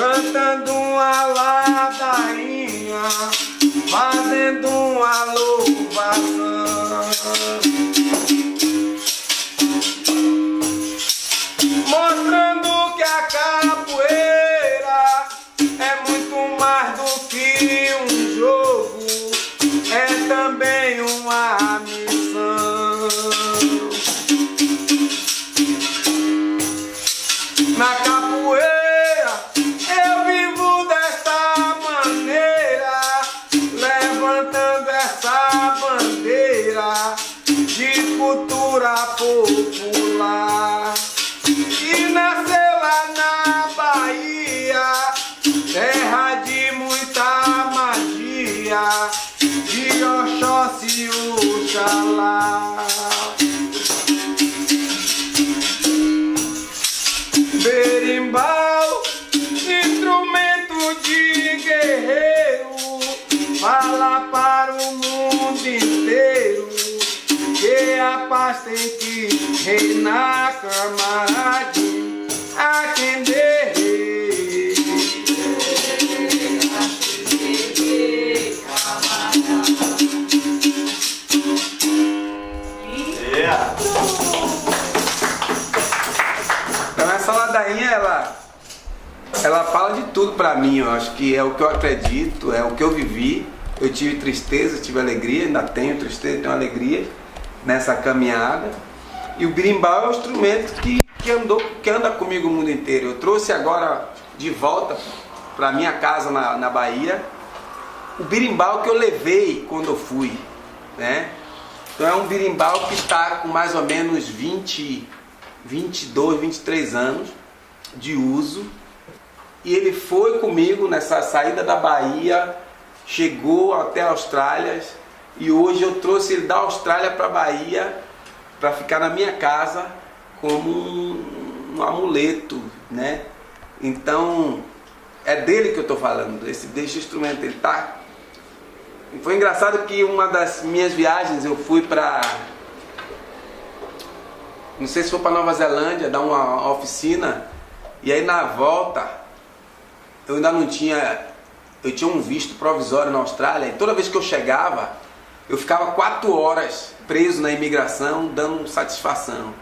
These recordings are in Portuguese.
cantando uma ladainha, fazendo uma louvação, mostrando que a capoeira é muito mais do que um jogo, é também uma missão. Na capoeira eu vivo desta maneira, levantando essa bandeira de cultura popular. E nasceu lá na Bahia, terra de muita magia, de Oxóssi e Oxalá. Berimbau, instrumento de guerreiro, fala para o mundo inteiro que a paz tem que reinar, camaradinho, a quem dê. Yeah. Então essa ladainha, ela fala de tudo pra mim. Eu acho que é o que eu acredito, é o que eu vivi. Eu tive tristeza, tive alegria, ainda tenho tristeza, tenho alegria nessa caminhada. E o berimbau é o instrumento que anda comigo o mundo inteiro. Eu trouxe agora de volta pra minha casa na Bahia o berimbau que eu levei quando eu fui, né? Então é um berimbau que está com mais ou menos 22, 23 anos de uso. E ele foi comigo nessa saída da Bahia, chegou até a Austrália, e hoje eu trouxe ele da Austrália para a Bahia para ficar na minha casa como um amuleto, né? Então é dele que eu estou falando, desse instrumento. Ele tá. Foi engraçado que uma das minhas viagens eu fui para, não sei se foi para Nova Zelândia, dar uma oficina, e aí na volta eu ainda não tinha, eu tinha um visto provisório na Austrália, e toda vez que eu chegava eu ficava 4 horas preso na imigração dando satisfação.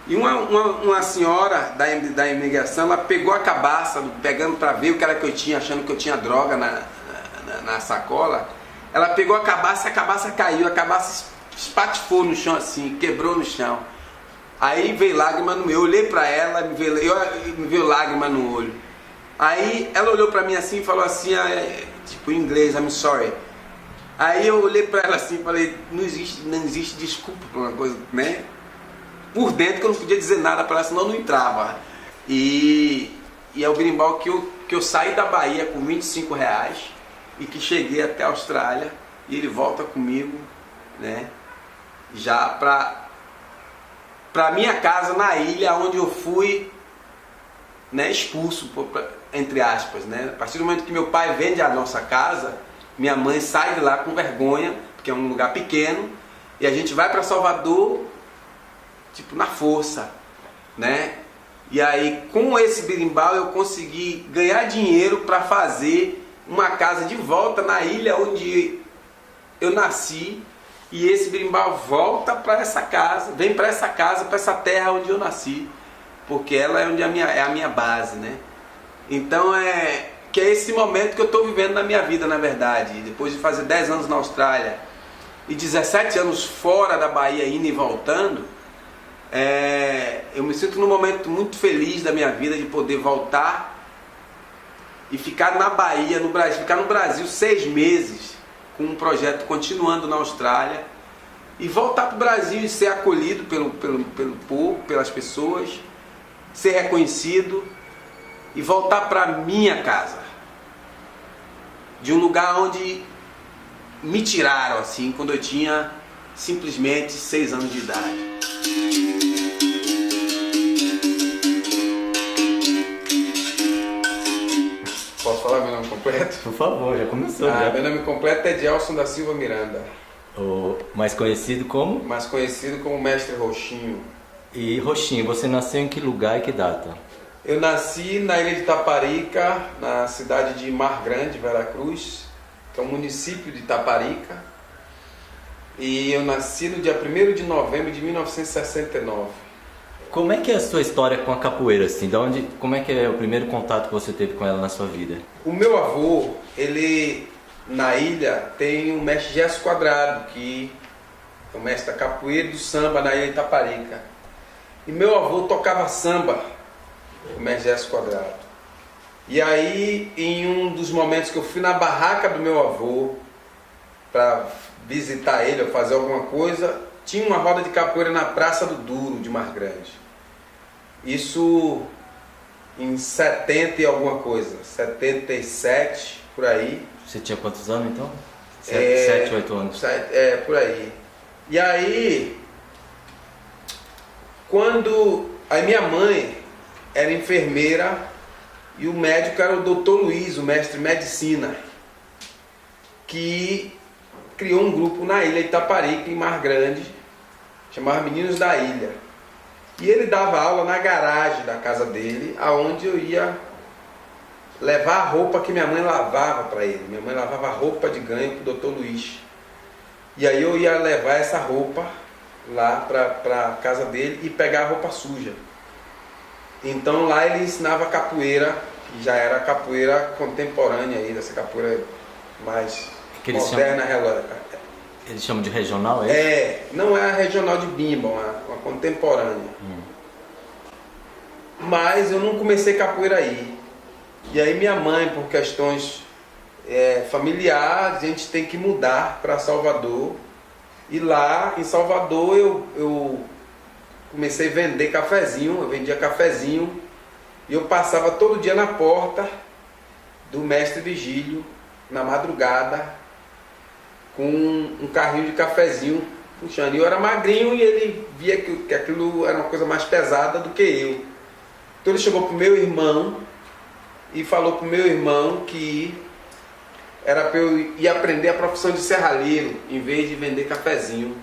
E uma senhora da imigração, ela pegou a cabaça, pegando para ver o que era que eu tinha, achando que eu tinha droga na sacola. Ela pegou a cabaça caiu, a cabaça espatifou no chão assim, quebrou no chão. Aí veio lágrima no meu, eu olhei pra ela, me veio lágrima no olho. Aí ela olhou pra mim assim e falou assim, tipo em inglês, I'm sorry. Aí eu olhei pra ela assim e falei, não existe desculpa pra uma coisa, né? Por dentro que eu não podia dizer nada pra ela, senão eu não entrava. E é o berimbau que eu saí da Bahia com R$25 e que cheguei até a Austrália, e ele volta comigo, né? Já pra minha casa na ilha onde eu fui, né, expulso, entre aspas, né? A partir do momento que meu pai vende a nossa casa, minha mãe sai de lá com vergonha, porque é um lugar pequeno, e a gente vai para Salvador, tipo, na força, né? E aí com esse berimbau eu consegui ganhar dinheiro para fazer uma casa de volta na ilha onde eu nasci. E esse berimbau volta para essa casa, vem para essa casa, para essa terra onde eu nasci, porque ela é onde é a minha base, né? Então que é esse momento que eu estou vivendo na minha vida, na verdade. Depois de fazer 10 anos na Austrália e 17 anos fora da Bahia, indo e voltando, eu me sinto num momento muito feliz da minha vida de poder voltar e ficar na Bahia, no Brasil, ficar no Brasil 6 meses com um projeto continuando na Austrália, e voltar para o Brasil e ser acolhido pelo povo, pelas pessoas, ser reconhecido e voltar para minha casa, de um lugar onde me tiraram assim quando eu tinha simplesmente 6 anos de idade. Posso falar meu nome completo? Por favor, já começou. Já. Meu nome completo é Edelson da Silva Miranda. O mais conhecido como? Mais conhecido como Mestre Roxinho. E Roxinho, você nasceu em que lugar e que data? Eu nasci na ilha de Itaparica, na cidade de Mar Grande, Veracruz, que é um município de Itaparica. E eu nasci no dia 1º de novembro de 1969. Como é que é a sua história com a capoeira, assim? Como é que é o primeiro contato que você teve com ela na sua vida? O meu avô, ele na ilha tem o mestre Gesso Quadrado, que é o mestre da capoeira e do samba na ilha de Itaparica. E meu avô tocava samba, o mestre Gesso Quadrado. E aí, em um dos momentos que eu fui na barraca do meu avô para visitar ele ou fazer alguma coisa, tinha uma roda de capoeira na Praça do Duro de Mar Grande. Isso em 70 e alguma coisa, 77, por aí. Você tinha quantos anos então? 7, 8 anos. Por aí. E aí, aí minha mãe era enfermeira e o médico era o Dr. Luiz, o mestre de medicina, que criou um grupo na ilha de Itaparica, em Mar Grande, chamava Meninos da Ilha. E ele dava aula na garagem da casa dele, aonde eu ia levar a roupa que minha mãe lavava para ele. Minha mãe lavava roupa de ganho para o Dr. Luiz. E aí eu ia levar essa roupa lá para a casa dele e pegar a roupa suja. Então lá ele ensinava capoeira, que já era capoeira contemporânea aí, dessa capoeira mais moderna. Eles chamam de regional, é isso? Não é a regional de Bimba, uma contemporânea. Mas eu não comecei capoeira aí. E aí minha mãe, por questões familiares, a gente tem que mudar para Salvador. E lá em Salvador eu comecei a vender cafezinho, eu vendia cafezinho. E eu passava todo dia na porta do mestre Vigílio, na madrugada, com um carrinho de cafezinho puxando. E eu era magrinho e ele via que aquilo era uma coisa mais pesada do que eu. Então ele chegou para o meu irmão e falou para o meu irmão que era para eu ir aprender a profissão de serralheiro em vez de vender cafezinho.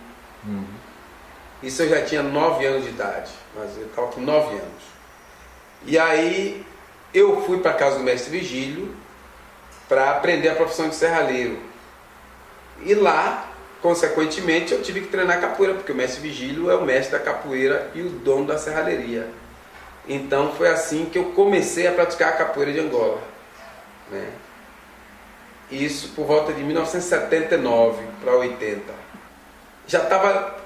Isso eu já tinha 9 anos de idade, mas eu estava com 9 anos. E aí eu fui para a casa do mestre Vigílio para aprender a profissão de serralheiro. E lá, consequentemente, eu tive que treinar capoeira, porque o mestre Vigílio é o mestre da capoeira e o dono da serralheria. Então foi assim que eu comecei a praticar a capoeira de Angola, né? Isso por volta de 1979 para 80. Já estava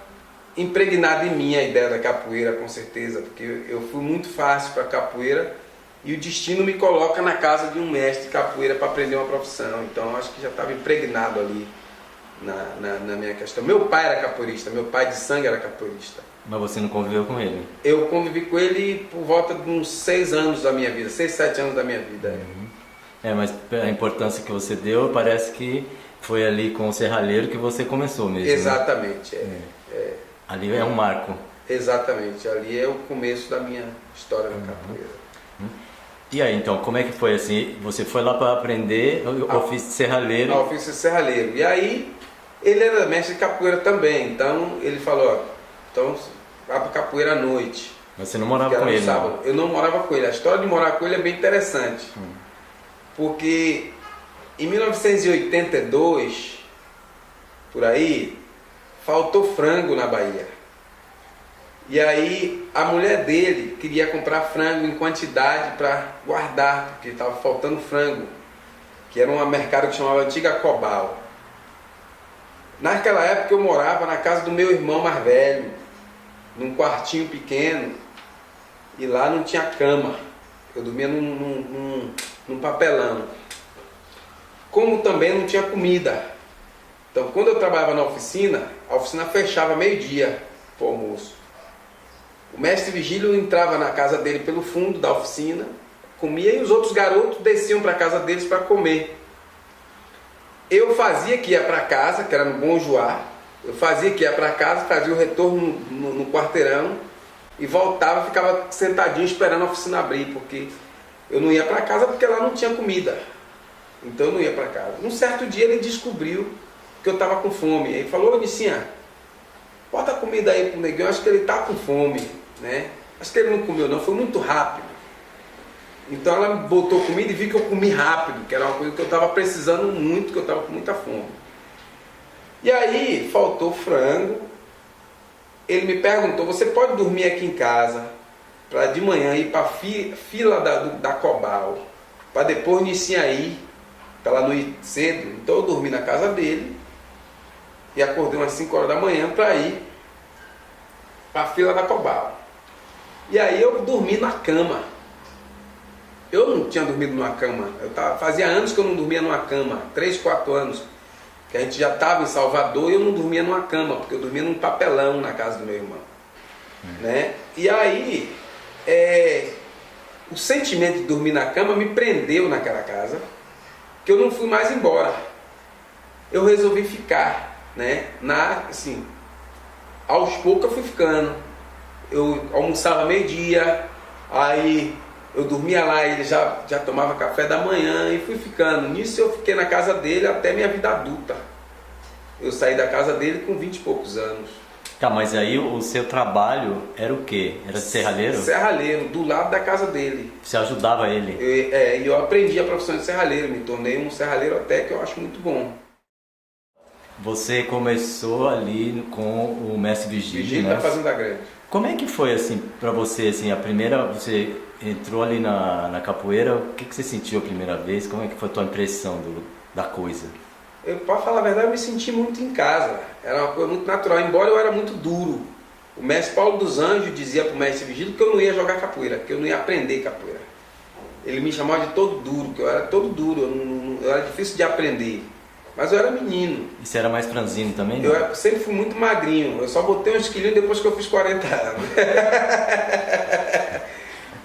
impregnada em mim a ideia da capoeira, com certeza, porque eu fui muito fácil para a capoeira e o destino me coloca na casa de um mestre de capoeira para aprender uma profissão. Então acho que já estava impregnado ali na minha questão. Meu pai era capoeirista, meu pai de sangue era capoeirista. Mas você não conviveu com ele? Eu convivi com ele por volta de uns 6 anos da minha vida, 6, 7 anos da minha vida. Mas a importância que você deu, parece que foi ali com o serralheiro que você começou mesmo. Exatamente, né? Ali é um marco. Exatamente, ali é o começo da minha história na capoeira. E aí, então, como é que foi assim? Você foi lá para aprender o ofício de serralheiro? O ofício de serralheiro. E aí, ele era mestre de capoeira também. Então, ele falou, então vá para capoeira à noite. Mas você não morava com ele, não? Eu não morava com ele. A história de morar com ele é bem interessante. Porque em 1982, por aí, faltou frango na Bahia. E aí a mulher dele queria comprar frango em quantidade para guardar, porque estava faltando frango, que era um mercado que chamava Antiga Cobal. Naquela época eu morava na casa do meu irmão mais velho, num quartinho pequeno, e lá não tinha cama. Eu dormia num papelão. Como também não tinha comida. Então quando eu trabalhava na oficina, a oficina fechava meio-dia para o almoço. O mestre Vigílio entrava na casa dele pelo fundo da oficina, comia e os outros garotos desciam para a casa deles para comer. Eu fazia que ia para casa, que era no Bom Joá, eu fazia que ia para casa, fazia o retorno no quarteirão e voltava, ficava sentadinho esperando a oficina abrir, porque eu não ia para casa porque lá não tinha comida. Então eu não ia para casa. Um certo dia ele descobriu que eu estava com fome. Aí ele falou, ô Nicinha, bota a comida aí pro neguinho, acho que ele tá com fome, né? Acho que ele não comeu não, foi muito rápido. Então ela me botou comida e viu que eu comi rápido, que era uma coisa que eu estava precisando muito, que eu estava com muita fome. E aí faltou frango. Ele me perguntou: você pode dormir aqui em casa para de manhã ir para a fila da Cobal, para depois Nissinha ir, para ela não ir cedo. Então eu dormi na casa dele e acordei umas 5 horas da manhã para ir para a fila da Cobal. E aí eu dormi na cama. Eu não tinha dormido numa cama. Fazia anos que eu não dormia numa cama, 3, 4 anos. Que a gente já estava em Salvador e eu não dormia numa cama, porque eu dormia num papelão na casa do meu irmão. Né? E aí, o sentimento de dormir na cama me prendeu naquela casa, que eu não fui mais embora. Eu resolvi ficar, né? Assim, aos poucos eu fui ficando. Eu almoçava meio-dia, aí eu dormia lá, ele já tomava café da manhã e fui ficando. Nisso eu fiquei na casa dele até minha vida adulta. Eu saí da casa dele com 20 e poucos anos. Tá, mas aí o seu trabalho era o quê? Era serralheiro? Serralheiro, do lado da casa dele. Você ajudava ele? Eu aprendi a profissão de serralheiro, me tornei um serralheiro até que eu acho muito bom. Você começou ali com o mestre Vigílio, né? Da Fazenda Grande. Como é que foi assim para você, assim, a primeira, você entrou ali na capoeira, o que você sentiu a primeira vez? Como é que foi a tua impressão da coisa? Para falar a verdade, eu me senti muito em casa. Era uma coisa muito natural, embora eu era muito duro. O mestre Paulo dos Anjos dizia para o mestre Vigílio que eu não ia jogar capoeira, que eu não ia aprender capoeira. Ele me chamava de todo duro, que eu era todo duro, eu era difícil de aprender. Mas eu era menino. E você era mais franzino também? Né? Eu sempre fui muito magrinho. Eu só botei uns quilinhos depois que eu fiz 40 anos.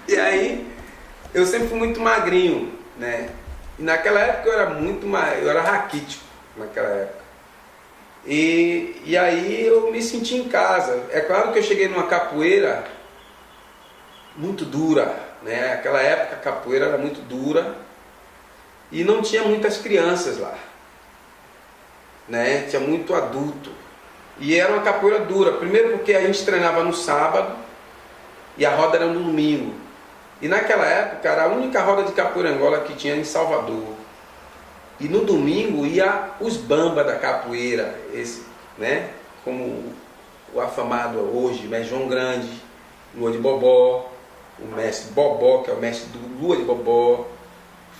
E aí, eu sempre fui muito magrinho, né? E naquela época eu era raquítico, naquela época. E aí eu me senti em casa. É claro que eu cheguei numa capoeira muito dura, né? Naquela época a capoeira era muito dura e não tinha muitas crianças lá. Né? Tinha muito adulto e era uma capoeira dura, primeiro porque a gente treinava no sábado e a roda era no domingo, e naquela época era a única roda de capoeira Angola que tinha em Salvador, e no domingo ia os bamba da capoeira, né? Como o afamado hoje, mestre João Grande, Lua de Bobó, o mestre Bobó, que é o mestre do Lua de Bobó,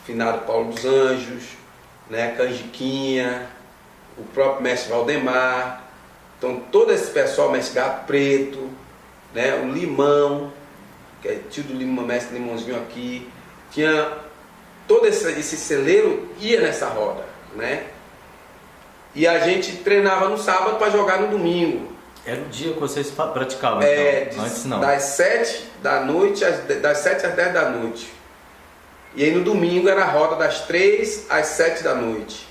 finado Paulo dos Anjos, né? Canjiquinha, o próprio mestre Valdemar. Então todo esse pessoal, mestre Gato Preto, né, o Limão, que é tio do Limão, mestre Limãozinho aqui, tinha todo esse celeiro ia nessa roda, né? E a gente treinava no sábado para jogar no domingo. Era o dia que vocês praticavam, então? Antes não. Das 7 da noite, das 7 às 10 da noite. E aí no domingo era a roda das 3 às 7 da noite.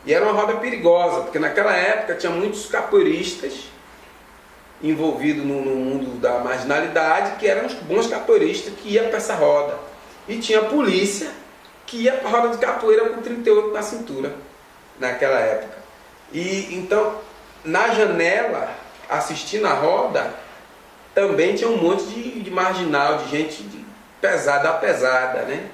E era uma roda perigosa, porque naquela época tinha muitos capoeiristas envolvidos no mundo da marginalidade, que eram os bons capoeiristas que iam para essa roda. E tinha a polícia que ia para a roda de capoeira com 38 na cintura, naquela época. E então, na janela, assistindo a roda, também tinha um monte de marginal, de gente pesada, né?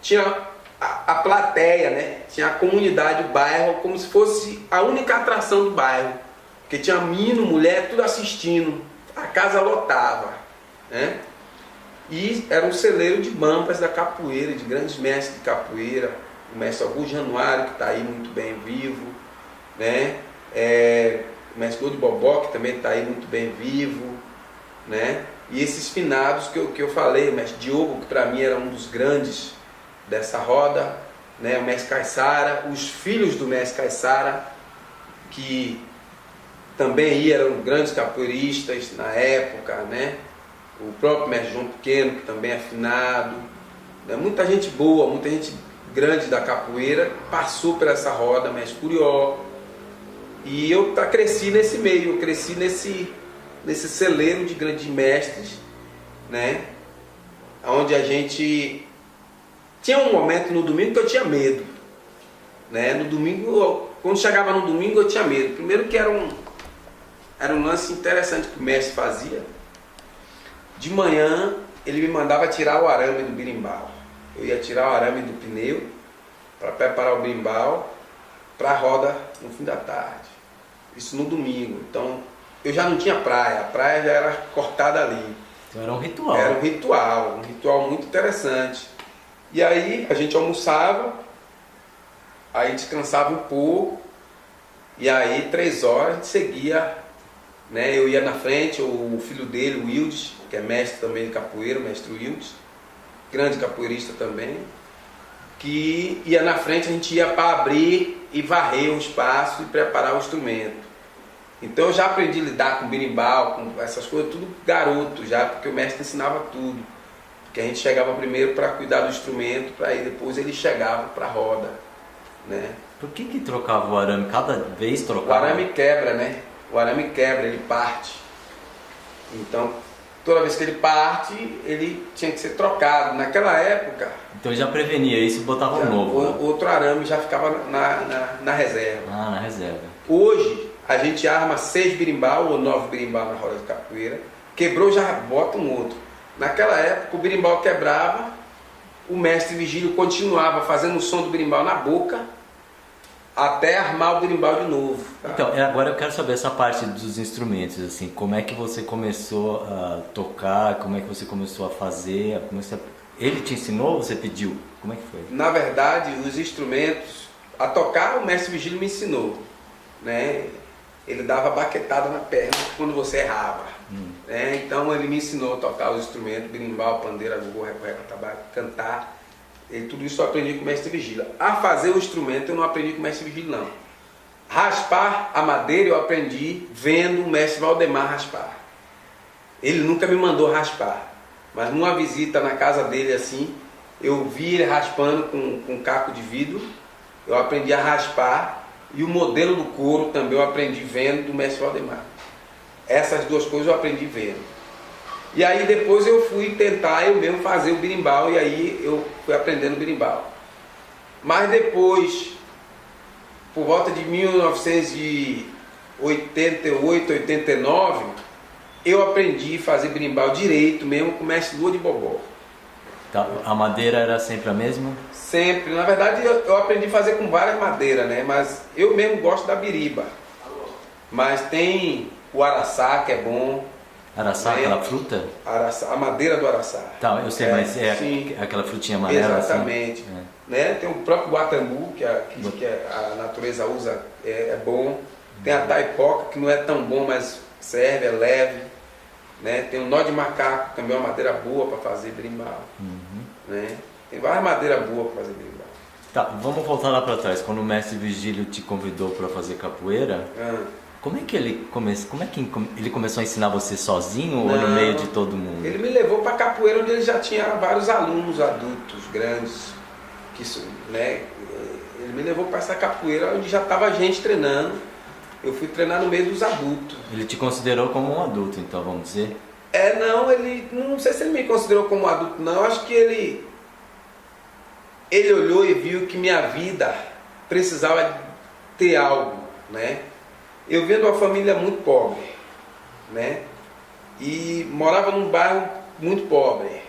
Tinha a plateia, né? Tinha a comunidade, o bairro, como se fosse a única atração do bairro. Porque tinha menino, mulher, tudo assistindo. A casa lotava, né? E era um celeiro de bambas da capoeira, de grandes mestres de capoeira. O mestre Augusto Januário, que está aí muito bem vivo, né? O mestre Lua de Bobó, que também está aí muito bem vivo, né? E esses finados que eu falei, o mestre Diogo, que para mim era um dos grandes dessa roda, né? O mestre Caissara, os filhos do mestre Caissara, que também eram grandes capoeiristas na época, né? O próprio mestre João Pequeno, que também é afinado, né? Muita gente boa, muita gente grande da capoeira passou por essa roda, mestre Curió, e eu cresci nesse meio, eu cresci nesse celeiro de grandes mestres, né? Onde a gente tinha um momento no domingo que eu tinha medo, né? No domingo, quando chegava no domingo, eu tinha medo. Primeiro que era um lance interessante que o mestre fazia. De manhã ele me mandava tirar o arame do berimbau. Eu ia tirar o arame do pneu para preparar o berimbau para a roda no fim da tarde. Isso no domingo. Então eu já não tinha praia, a praia já era cortada ali. Então era um ritual. Era um ritual muito interessante. E aí a gente almoçava, aí descansava um pouco, e aí 3 horas a gente seguia, né? Eu ia na frente, o filho dele, o Wildes, que é mestre também de capoeira, o mestre Wildes, grande capoeirista também, que ia na frente, a gente ia para abrir e varrer o espaço e preparar o instrumento. Então eu já aprendi a lidar com berimbau, com essas coisas, tudo garoto já, porque o mestre ensinava tudo. Porque a gente chegava primeiro para cuidar do instrumento, para aí depois ele chegava para a roda, né? Por que trocava o arame? Cada vez trocava? O arame quebra, né? O arame quebra, ele parte. Então, toda vez que ele parte, ele tinha que ser trocado. Naquela época... Então já prevenia isso e botava um novo. Outro arame já ficava na reserva. Ah, na reserva. Hoje, a gente arma 6 berimbau ou 9 berimbau na roda de capoeira. Quebrou, já bota um outro. Naquela época, o berimbau quebrava, o mestre Vigílio continuava fazendo o som do berimbau na boca, até armar o berimbau de novo. Tá? Então, agora eu quero saber essa parte dos instrumentos, assim, como é que você começou a tocar, como é que você começou a fazer, ele te ensinou ou você pediu? Como é que foi? Na verdade, os instrumentos, a tocar o mestre Vigílio me ensinou, né? Ele dava baquetada na perna quando você errava, né? Então ele me ensinou a tocar os instrumentos, berimbau, pandeira, gogô, reco, tabaco, cantar. E tudo isso eu aprendi com o mestre Vigílio. A fazer o instrumento eu não aprendi com o mestre Vigílio, não. Raspar a madeira eu aprendi vendo o mestre Valdemar raspar. Ele nunca me mandou raspar, mas numa visita na casa dele assim, eu vi ele raspando com um caco de vidro, eu aprendi a raspar, e o modelo do couro também eu aprendi vendo do mestre Valdemar. Essas duas coisas eu aprendi vendo. E aí depois eu fui tentar eu mesmo fazer o berimbau, e aí eu fui aprendendo berimbau. Mas depois, por volta de 1988, 89, eu aprendi a fazer berimbau direito mesmo com o mestre Lua de Bobó. Tá, a madeira era sempre a mesma? Sempre. Na verdade eu aprendi a fazer com várias madeiras, né? Mas eu mesmo gosto da biriba. Mas tem o araçá, que é bom. Araçá, né? aquela fruta? Araçá, a madeira do araçá. Tá, eu sei, mas é aquela frutinha amarela. Exatamente. Assim? Né? Tem o próprio guatambu, que a natureza usa, é bom. Tem a taipoca, que não é tão bom, mas serve, é leve. Né? Tem o nó de macaco, também é uma madeira boa para fazer berimbau. Né? Tem várias madeiras boas para fazer berimbau. Tá, vamos voltar lá para trás. Quando o mestre Vigílio te convidou para fazer capoeira, como é que ele começou a ensinar você sozinho ou no meio de todo mundo? Ele me levou para capoeira, onde ele já tinha vários alunos adultos, grandes. Né? Ele me levou para essa capoeira onde já estava gente treinando. Eu fui treinar no meio dos adultos. Ele te considerou como um adulto, então, vamos dizer? Não sei se ele me considerou como um adulto, não. Eu acho que ele olhou e viu que minha vida precisava ter algo, né? Eu venho de uma família muito pobre, né? E morava num bairro muito pobre.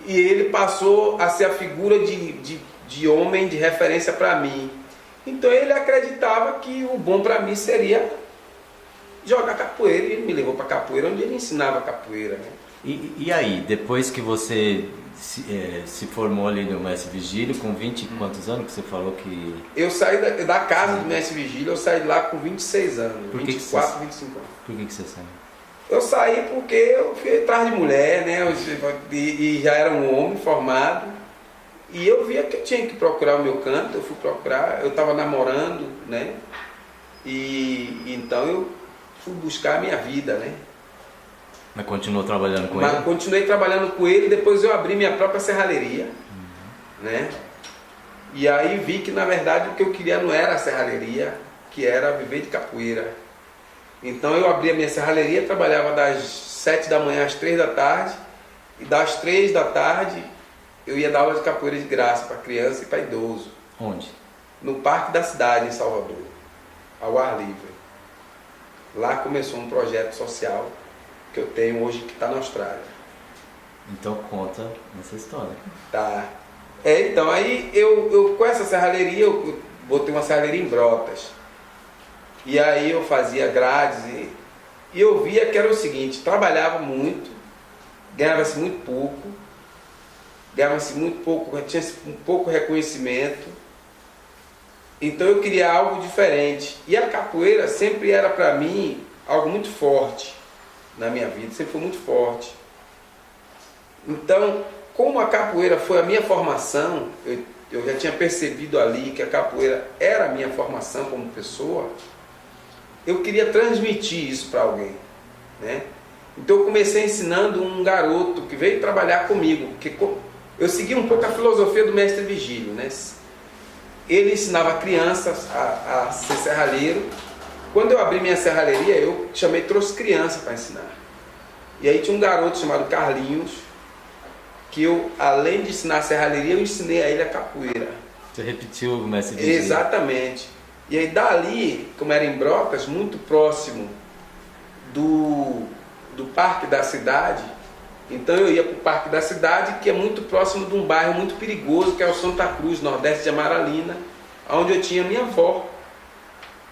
E ele passou a ser a figura de homem de referência para mim. Então ele acreditava que o bom para mim seria jogar capoeira, e ele me levou para capoeira, onde ele ensinava capoeira, né? E aí, depois que você se formou ali no mestre Vigílio, com 20 e quantos anos que você falou que... Eu saí da casa do mestre Vigílio, eu saí de lá com 26 anos, 24, 25 anos. Por que você saiu? Eu saí porque eu fui atrás de mulher, né? E já era um homem formado. E eu via que eu tinha que procurar o meu canto, eu fui procurar, eu estava namorando, né? E então eu fui buscar a minha vida, né? Mas continuou trabalhando com ele? Continuei trabalhando com ele, depois eu abri minha própria serralheria, né? E aí vi que na verdade o que eu queria não era a serralheria, que era viver de capoeira. Então eu abri a minha serralheria, trabalhava das 7 da manhã às 3 da tarde, e das 3 da tarde eu ia dar aula de capoeira de graça para criança e para idoso. Onde? No Parque da Cidade, em Salvador, ao ar livre. Lá começou um projeto social que eu tenho hoje, que está na Austrália. Então conta essa história. Tá. Então, aí eu com essa serralheria, eu botei uma serralheria em Brotas. E aí eu fazia grades e eu via que era o seguinte, trabalhava muito, ganhava-se muito pouco, tinha um pouco reconhecimento. Então eu queria algo diferente. E a capoeira sempre era para mim algo muito forte na minha vida, sempre foi muito forte. Então, como a capoeira foi a minha formação, eu já tinha percebido ali que a capoeira era a minha formação como pessoa, eu queria transmitir isso para alguém, né? Então eu comecei ensinando um garoto que veio trabalhar comigo, porque eu segui um pouco a filosofia do mestre Vigílio, né? Ele ensinava crianças a ser serralheiro. Quando eu abri minha serralheria, eu trouxe criança para ensinar. E aí tinha um garoto chamado Carlinhos, que eu, além de ensinar a serralheria, eu ensinei a ele a capoeira. Você repetiu o mestre Vigílio? Exatamente. E aí dali, como era em Brotas, muito próximo do Parque da Cidade, então eu ia para o Parque da Cidade, que é muito próximo de um bairro muito perigoso, que é o Santa Cruz, nordeste de Amaralina, onde eu tinha minha avó.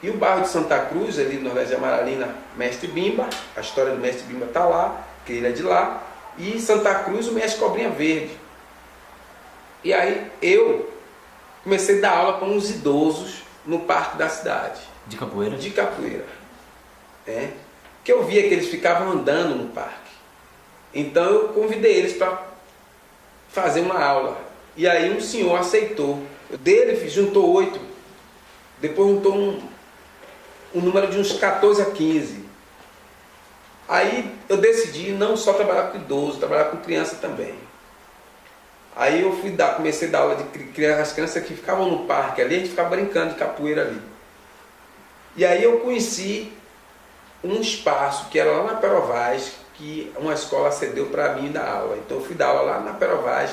E o bairro de Santa Cruz, ali no nordeste de Amaralina, Mestre Bimba, a história do Mestre Bimba está lá, que ele é de lá, e Santa Cruz, o Mestre Cobrinha Verde. E aí eu comecei a dar aula para uns idosos no Parque da Cidade. De capoeira? De capoeira. Que eu via que eles ficavam andando no parque. Então eu convidei eles para fazer uma aula. E aí um senhor aceitou. Dele juntou 8. Depois juntou um número de uns 14 a 15. Aí eu decidi não só trabalhar com idoso, trabalhar com criança também. Aí eu comecei a dar aula de criança, as crianças que ficavam no parque ali, a gente ficava brincando de capoeira ali. E aí eu conheci um espaço que era lá na Perovaz, que uma escola cedeu para mim dar aula. Então eu fui dar aula lá na Perovaz.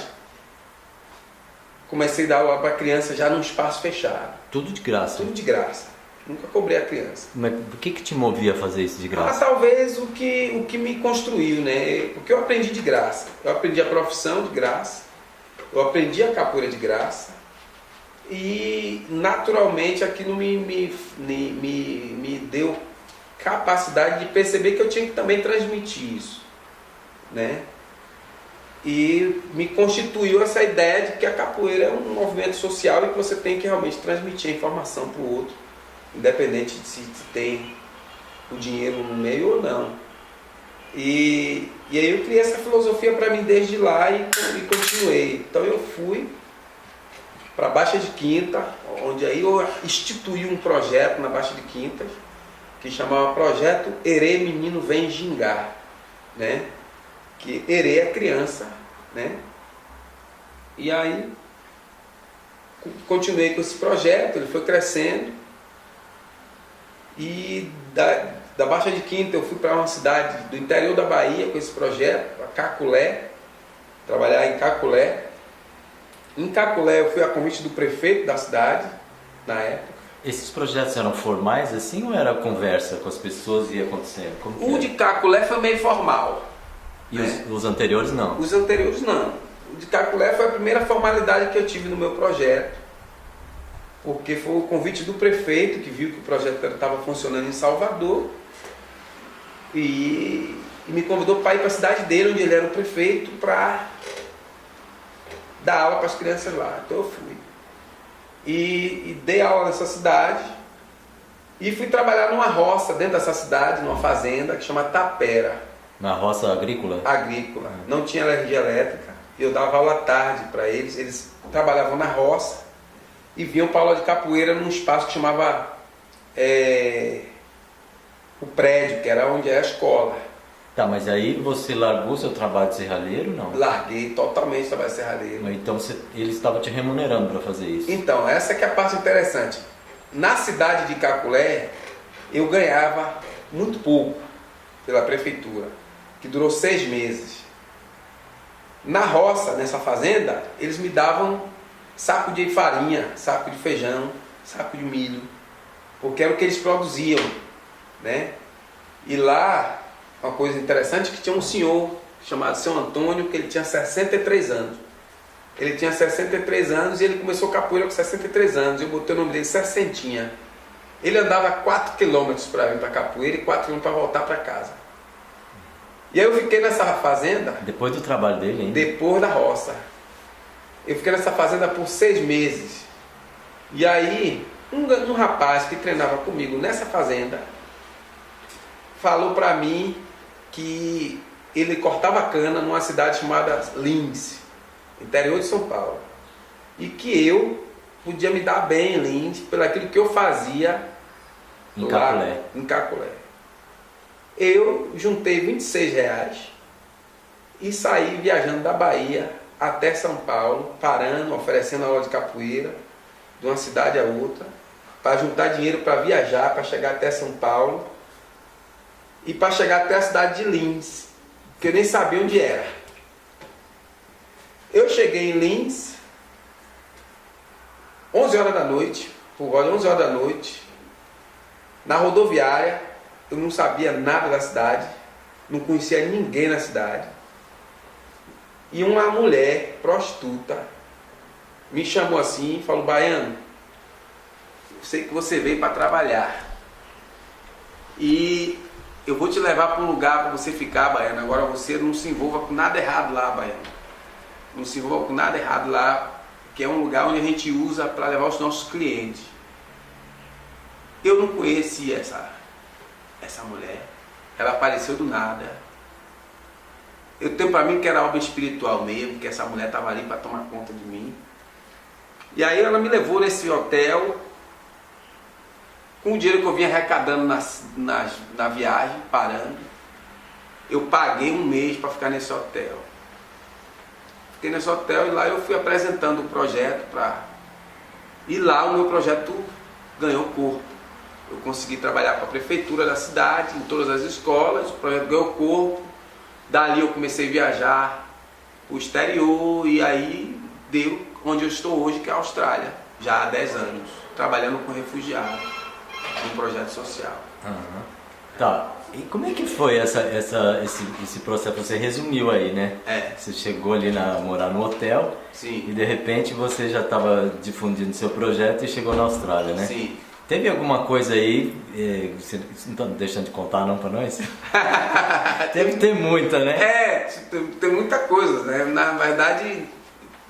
Comecei a dar aula para criança já num espaço fechado. Tudo de graça? Tudo de graça. Nunca cobrei a criança. Mas por que te movia a fazer isso de graça? Talvez o que me construiu, né? Porque eu aprendi de graça. Eu aprendi a profissão de graça. Eu aprendi a capoeira de graça. E naturalmente aquilo me deu capacidade de perceber que eu tinha que também transmitir isso, né? E me constituiu essa ideia de que a capoeira é um movimento social e que você tem que realmente transmitir a informação para o outro, independente de se tem o dinheiro no meio ou não. E aí eu criei essa filosofia para mim desde lá e continuei. Então eu fui para a Baixa de Quinta, onde aí eu instituí um projeto na Baixa de Quintas, que chamava Projeto Herê Menino Vem Gingar, né? Que Herê é criança, né? E aí continuei com esse projeto, ele foi crescendo, e da Baixa de Quinta eu fui para uma cidade do interior da Bahia com esse projeto, a Caculé, trabalhar em Caculé. Em Caculé eu fui a convite do prefeito da cidade, na época. Esses projetos eram formais assim ou era conversa com as pessoas e ia acontecendo? O de Caculé foi meio formal. E os anteriores não? Os anteriores não. O de Caculé foi a primeira formalidade que eu tive no meu projeto, porque foi o convite do prefeito, que viu que o projeto estava funcionando em Salvador, e me convidou para ir para a cidade dele, onde ele era o prefeito, para dar aula para as crianças lá. Então eu fui. E dei aula nessa cidade, e fui trabalhar numa roça dentro dessa cidade, numa fazenda que chama Tapera. Na roça agrícola? Agrícola. Não tinha energia elétrica. Eu dava aula à tarde para eles. Eles trabalhavam na roça e vinham para aula de capoeira num espaço que chamava o prédio, que era onde é a escola. Tá, mas aí você largou seu trabalho de serralheiro, não? Larguei totalmente o trabalho de serralheiro. Então eles estavam te remunerando para fazer isso? Então, essa que é a parte interessante. Na cidade de Caculé, eu ganhava muito pouco pela prefeitura, que durou 6 meses. Na roça, nessa fazenda, eles me davam saco de farinha, saco de feijão, saco de milho, porque era o que eles produziam, né? E lá, uma coisa interessante, que tinha um senhor chamado Seu Antônio, que ele tinha 63 anos. Ele tinha 63 anos e ele começou capoeira com 63 anos. Eu botei o nome dele Sessentinha. Ele andava 4 quilômetros para vir para capoeira e 4 quilômetros para voltar para casa. E aí eu fiquei nessa fazenda... Depois do trabalho dele ainda? Depois da roça. Eu fiquei nessa fazenda por 6 meses. E aí, um rapaz que treinava comigo nessa fazenda falou para mim que ele cortava cana numa cidade chamada Lins, interior de São Paulo. E que eu podia me dar bem em Lins pelo aquilo que eu fazia em Caculé. Eu juntei R$26 e saí viajando da Bahia até São Paulo, parando, oferecendo aula de capoeira de uma cidade a outra, para juntar dinheiro para viajar, para chegar até São Paulo e para chegar até a cidade de Lins, que eu nem sabia onde era. Eu cheguei em Lins 11 horas da noite, por volta de 11 horas da noite, na rodoviária. Eu não sabia nada da cidade, não conhecia ninguém na cidade. E uma mulher prostituta me chamou assim e falou: Baiano, eu sei que você veio para trabalhar e eu vou te levar para um lugar para você ficar, Baiano. Agora você não se envolva com nada errado lá, Baiano. Não se envolva com nada errado lá, que é um lugar onde a gente usa para levar os nossos clientes. Eu não conhecia essa mulher. Ela apareceu do nada. Eu tenho para mim que era algo espiritual mesmo, que essa mulher estava ali para tomar conta de mim. E aí ela me levou nesse hotel, com o dinheiro que eu vinha arrecadando na viagem, parando. Eu paguei um mês para ficar nesse hotel. Fiquei nesse hotel e lá eu fui apresentando o projeto e lá o meu projeto ganhou corpo. Eu consegui trabalhar com a prefeitura da cidade, em todas as escolas, o projeto ganhou corpo. Dali eu comecei a viajar para o exterior e aí deu onde eu estou hoje, que é a Austrália, já há 10 anos, trabalhando com refugiados, em um projeto social. Uhum. Tá, e como é que foi esse processo? Você resumiu aí, né? Você chegou ali a morar no hotel. Sim. E de repente você já estava difundindo seu projeto e chegou na Austrália, né? Sim. Teve alguma coisa aí, você não está deixando de contar não para nós? Deve ter muita, né? Tem muita coisa, né? Na verdade,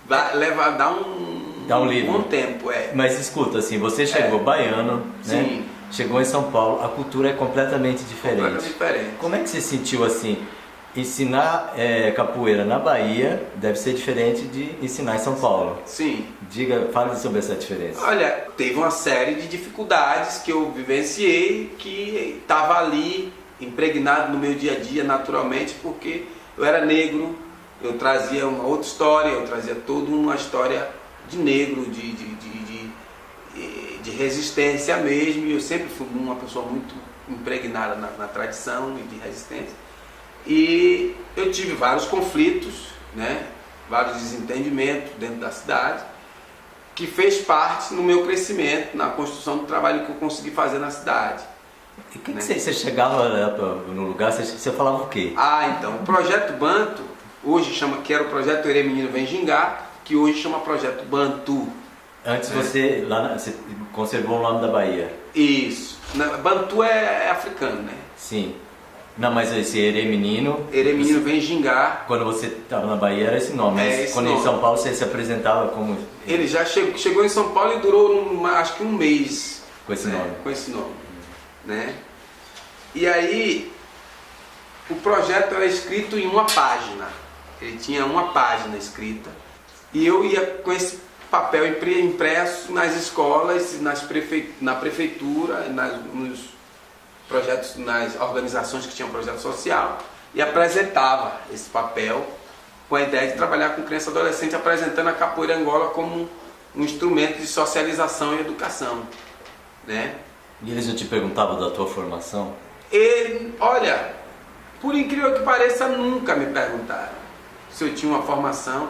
dá um livro. Bom tempo, Mas escuta, assim, você chegou baiano, né? Sim. Chegou em São Paulo, a cultura é completamente diferente. Completamente diferente. Como é que você sentiu assim? Ensinar capoeira na Bahia deve ser diferente de ensinar em São Paulo. Sim. Fale sobre essa diferença. Olha, teve uma série de dificuldades que eu vivenciei, que estava ali impregnado no meu dia a dia naturalmente, porque eu era negro, eu trazia uma outra história, eu trazia toda uma história de negro, de resistência mesmo, e eu sempre fui uma pessoa muito impregnada na tradição e de resistência. E eu tive vários conflitos, né? Vários desentendimentos dentro da cidade, que fez parte no meu crescimento, na construção do trabalho que eu consegui fazer na cidade. E que você chegava no lugar, você falava o quê? Então, o Projeto Bantu, hoje que era o Projeto Ere Menino Vem Gingar, que hoje chama Projeto Bantu. Antes você conservou o nome da Bahia. Isso. Bantu é africano, né? Sim. Não, mas esse Ere Menino Vem Gingar. Quando você estava na Bahia era esse nome, mas quando nome. Em São Paulo você se apresentava como... Ele já chegou em São Paulo e durou acho que um mês. Com esse nome. Com esse nome. Né? E aí, o projeto era escrito em uma página. Ele tinha uma página escrita. E eu ia com esse papel impresso nas escolas, na prefeitura, nos projetos, nas organizações que tinham projeto social, e apresentava esse papel com a ideia de trabalhar com criança e adolescente, apresentando a capoeira Angola como um instrumento de socialização e educação, né? E eles não te perguntavam da tua formação? Olha, por incrível que pareça, nunca me perguntaram se eu tinha uma formação.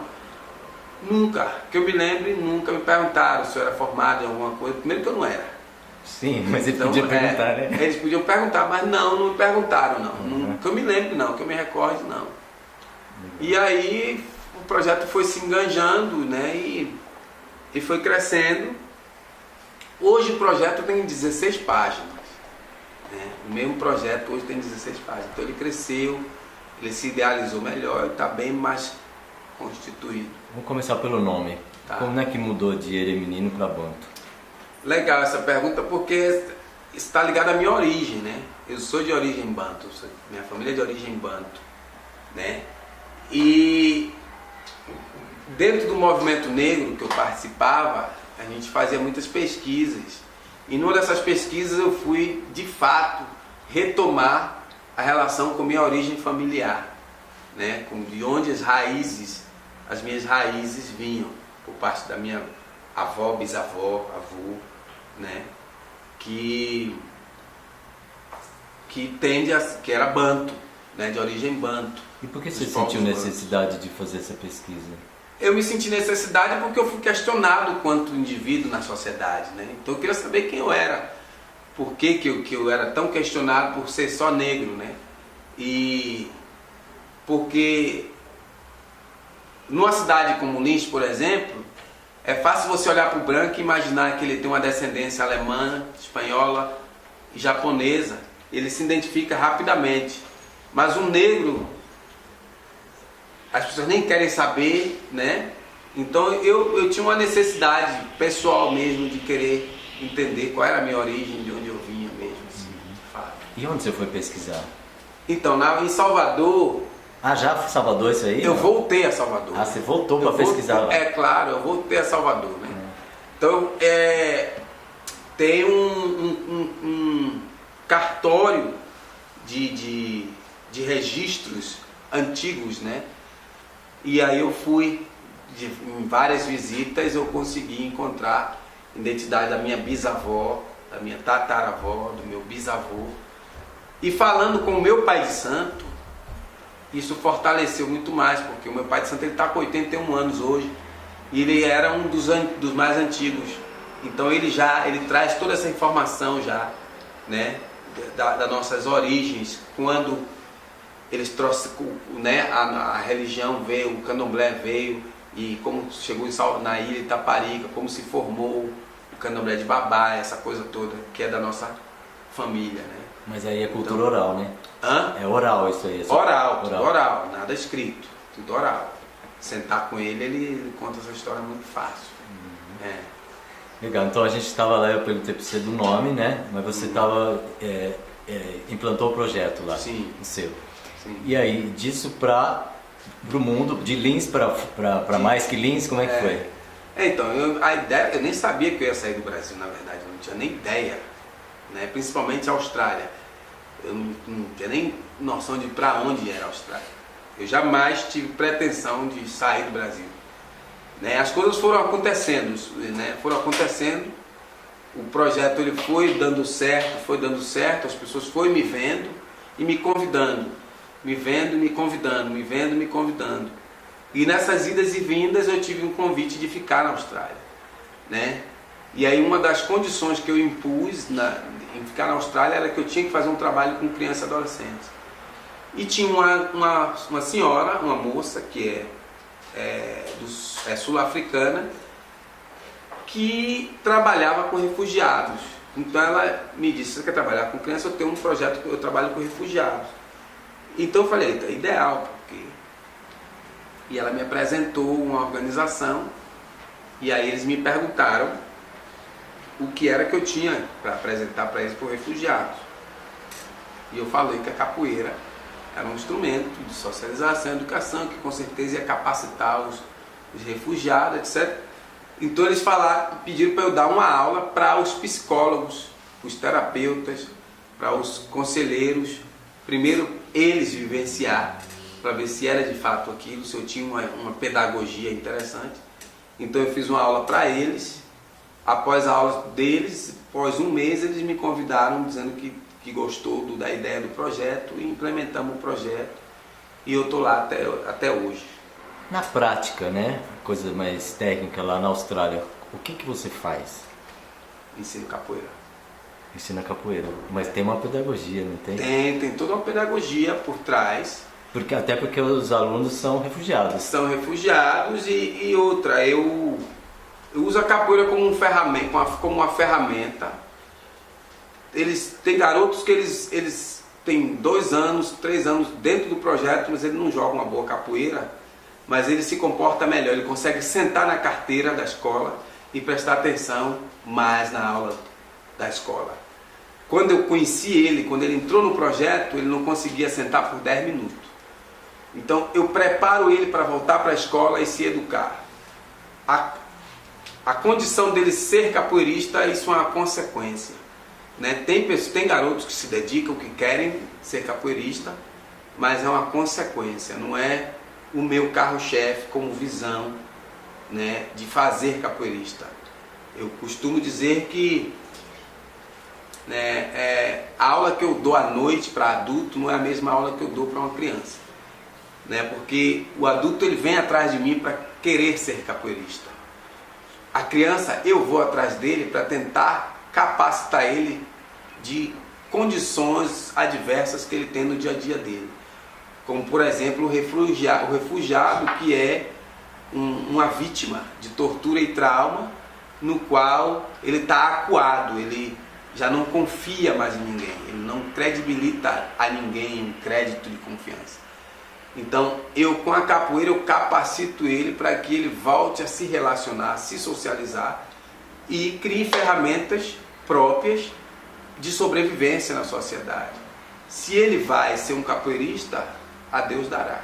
Nunca, que eu me lembre, nunca me perguntaram se eu era formado em alguma coisa. Primeiro que eu não era. Sim, mas eles podiam perguntar, né? Eles podiam perguntar, mas não me perguntaram, não. Que eu me lembre, não. Que eu me recorde, não. E aí o projeto foi se enganjando, né? E foi crescendo. Hoje o projeto tem 16 páginas. Né? O mesmo projeto hoje tem 16 páginas. Então ele cresceu, ele se idealizou melhor e está bem mais constituído. Vamos começar pelo nome. Tá. Como é que mudou de Eremenino para Banto? Legal essa pergunta porque está ligado à minha origem, né? Eu sou de origem banto, minha família é de origem banto, né? E dentro do movimento negro que eu participava, a gente fazia muitas pesquisas. E numa dessas pesquisas eu fui, de fato, retomar a relação com minha origem familiar, né? De onde as minhas raízes vinham, por parte da minha avó, bisavó, avô, né? Que era banto, né? De origem banto. E por que você sentiu necessidade de fazer essa pesquisa? Eu me senti necessidade porque eu fui questionado quanto indivíduo na sociedade, né? Então eu queria saber quem eu era, por que eu era tão questionado por ser só negro, né? E porque numa cidade como Lins, por exemplo, é fácil você olhar para o branco e imaginar que ele tem uma descendência alemã, espanhola e japonesa. Ele se identifica rapidamente. Mas um negro, as pessoas nem querem saber, né? Então eu tinha uma necessidade pessoal mesmo de querer entender qual era a minha origem, de onde eu vinha mesmo, assim, de fato. E onde você foi pesquisar? Então, em Salvador... Ah, já foi Salvador isso aí? Eu voltei a Salvador. Ah, você voltou para pesquisar lá? É claro, eu voltei a Salvador, né? Então, tem um cartório de registros antigos, né? E aí eu fui, em várias visitas, eu consegui encontrar a identidade da minha bisavó, da minha tataravó, do meu bisavô. E falando com o meu pai de santo, isso fortaleceu muito mais, porque o meu pai de santo está com 81 anos hoje, e ele era um dos mais antigos. Então ele traz toda essa informação já, né, das nossas origens, quando eles trouxeram, né, a religião veio, o candomblé veio, e como chegou na ilha de Itaparica, como se formou o candomblé de Babá, essa coisa toda, que é da nossa família, né. Mas aí é cultura oral, né? Hã? É oral isso aí. Oral, nada escrito, tudo oral. Sentar com ele conta essa história muito fácil. Legal, então a gente estava lá, eu perguntei para você do nome, né? Mas você implantou o projeto lá, sim, o seu. Sim. E aí, disso para o mundo, de Lins para mais que Lins, como é que foi? Então, a ideia, eu nem sabia que eu ia sair do Brasil, na verdade, eu não tinha nem ideia, né? Principalmente a Austrália. Eu não tinha nem noção de para onde era a Austrália. Eu jamais tive pretensão de sair do Brasil. Né? As coisas foram acontecendo, né? O projeto ele foi dando certo, as pessoas foram me vendo e me convidando, me convidando. E nessas idas e vindas eu tive um convite de ficar na Austrália, né? E aí uma das condições que eu impus em ficar na Austrália era que eu tinha que fazer um trabalho com crianças e adolescentes. E tinha uma senhora, uma moça que é sul-africana, que trabalhava com refugiados. Então ela me disse: você quer trabalhar com criança? Eu tenho um projeto que eu trabalho com refugiados. Então eu falei: é ideal, porque... E ela me apresentou uma organização, e aí eles me perguntaram o que era que eu tinha para apresentar para eles por refugiados. E eu falei que a capoeira era um instrumento de socialização e educação, que com certeza ia capacitar os refugiados, etc. Então eles pediram para eu dar uma aula para os psicólogos, os terapeutas, para os conselheiros. Primeiro eles vivenciar, para ver se era de fato aquilo, se eu tinha uma pedagogia interessante. Então eu fiz uma aula para eles. Após a aula deles, após um mês, eles me convidaram dizendo que gostou da ideia do projeto, e implementamos o projeto, e eu estou lá até hoje. Na prática, né? Coisa mais técnica lá na Austrália, o que você faz? Ensino capoeira. Ensina capoeira, mas tem uma pedagogia, não tem? Tem toda uma pedagogia por trás, Até porque os alunos são refugiados. São refugiados e outra, eu uso a capoeira como uma ferramenta. Tem garotos que eles têm 2 anos, 3 anos dentro do projeto, mas eles não jogam uma boa capoeira, mas ele se comporta melhor, ele consegue sentar na carteira da escola e prestar atenção mais na aula da escola. Quando eu conheci ele, quando ele entrou no projeto, ele não conseguia sentar por 10 minutos. Então eu preparo ele para voltar para a escola e se educar. A condição dele ser capoeirista, isso é uma consequência, né? Tem garotos que se dedicam, que querem ser capoeirista, mas é uma consequência, não é o meu carro-chefe como visão, né, de fazer capoeirista. Eu costumo dizer que, né, a aula que eu dou à noite para adulto não é a mesma aula que eu dou para uma criança, né? Porque o adulto ele vem atrás de mim para querer ser capoeirista. A criança, eu vou atrás dele para tentar capacitar ele de condições adversas que ele tem no dia a dia dele. Como, por exemplo, o refugiado que é uma vítima de tortura e trauma, no qual ele está acuado, ele já não confia mais em ninguém, ele não credibilita a ninguém um crédito de confiança. Então, com a capoeira, eu capacito ele para que ele volte a se relacionar, a se socializar e crie ferramentas próprias de sobrevivência na sociedade. Se ele vai ser um capoeirista, a Deus dará.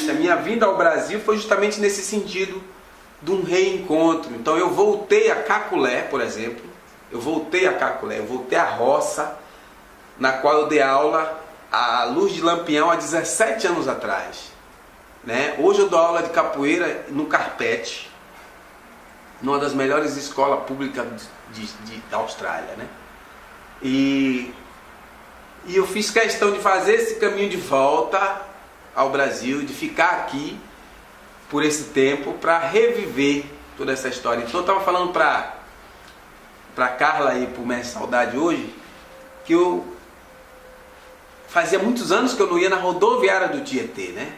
A minha vinda ao Brasil foi justamente nesse sentido de um reencontro. Então eu voltei a Caculé, por exemplo, eu voltei à roça, na qual eu dei aula à luz de Lampião há 17 anos atrás, né? Hoje eu dou aula de capoeira no Carpete, numa das melhores escolas públicas da Austrália, né? E eu fiz questão de fazer esse caminho de volta ao Brasil, de ficar aqui por esse tempo para reviver toda essa história. Então eu estava falando para Carla e para o Mestre Saudade hoje que eu fazia muitos anos que eu não ia na rodoviária do Tietê, né?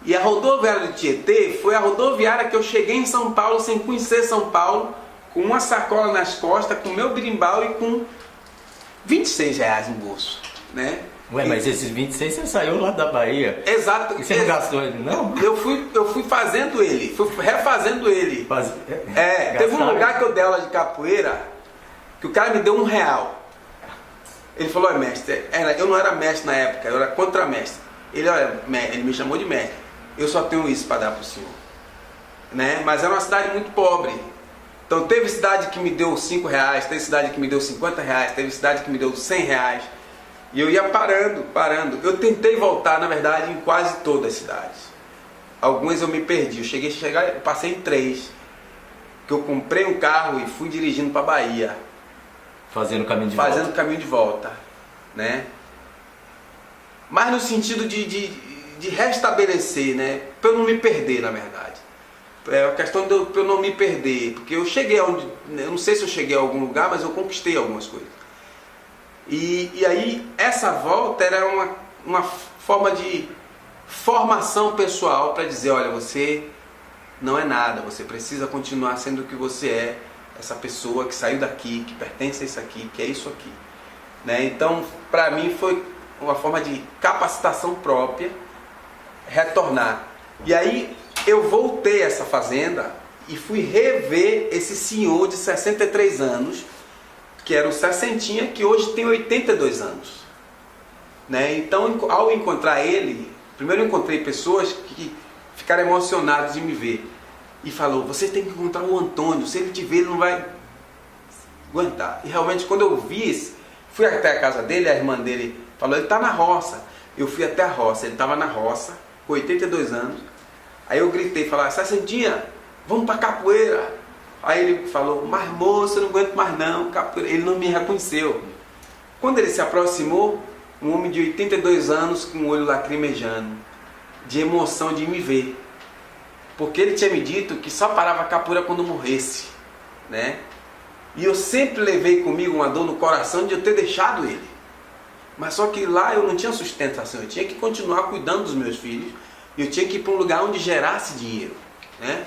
E a rodoviária do Tietê foi a rodoviária que eu cheguei em São Paulo sem conhecer São Paulo, com uma sacola nas costas, com meu berimbau e com R$26 no bolso, né? Ué, mas esses 26 você saiu lá da Bahia. Exato. E você não gastou ele, não? Eu fui fazendo ele, fui refazendo ele. Teve um lugar que eu dei aula de capoeira, que o cara me deu R$1. Ele falou, mestre, eu não era mestre na época, eu era contramestre. Ele me chamou de mestre. Eu só tenho isso para dar para o senhor, né? Mas era uma cidade muito pobre. Então teve cidade que me deu R$5, teve cidade que me deu R$50, teve cidade que me deu R$100. E eu ia parando. Eu tentei voltar, na verdade, em quase todas as cidades. Algumas eu me perdi. Eu passei em 3. Que eu comprei um carro e fui dirigindo para Bahia. Fazendo o caminho de volta. Né? Mas no sentido de restabelecer, né? Para eu não me perder, na verdade. É a questão de eu não me perder. Porque eu cheguei aonde... Eu não sei se eu cheguei a algum lugar, mas eu conquistei algumas coisas. E aí essa volta era uma forma de formação pessoal para dizer, olha, você não é nada, você precisa continuar sendo o que você é, essa pessoa que saiu daqui, que pertence a isso aqui, que é isso aqui, né? Então, para mim foi uma forma de capacitação própria, retornar. E aí eu voltei a essa fazenda e fui rever esse senhor de 63 anos, que era o Sessentinha, que hoje tem 82 anos. Né? Então, ao encontrar ele, primeiro eu encontrei pessoas que ficaram emocionadas de me ver. E falou, você tem que encontrar o Antônio, se ele te ver, ele não vai aguentar. E realmente, quando eu vi, fui até a casa dele, a irmã dele falou, ele está na roça. Eu fui até a roça, ele estava na roça, com 82 anos. Aí eu gritei, falei, Sessentinha, vamos para capoeira. Aí ele falou, mas moço, eu não aguento mais não, capoeira. Ele não me reconheceu. Quando ele se aproximou, um homem de 82 anos com o olho lacrimejando, de emoção de me ver. Porque ele tinha me dito que só parava a capoeira quando morresse. né? E eu sempre levei comigo uma dor no coração de eu ter deixado ele. Mas só que lá eu não tinha sustentação, eu tinha que continuar cuidando dos meus filhos, eu tinha que ir para um lugar onde gerasse dinheiro, né?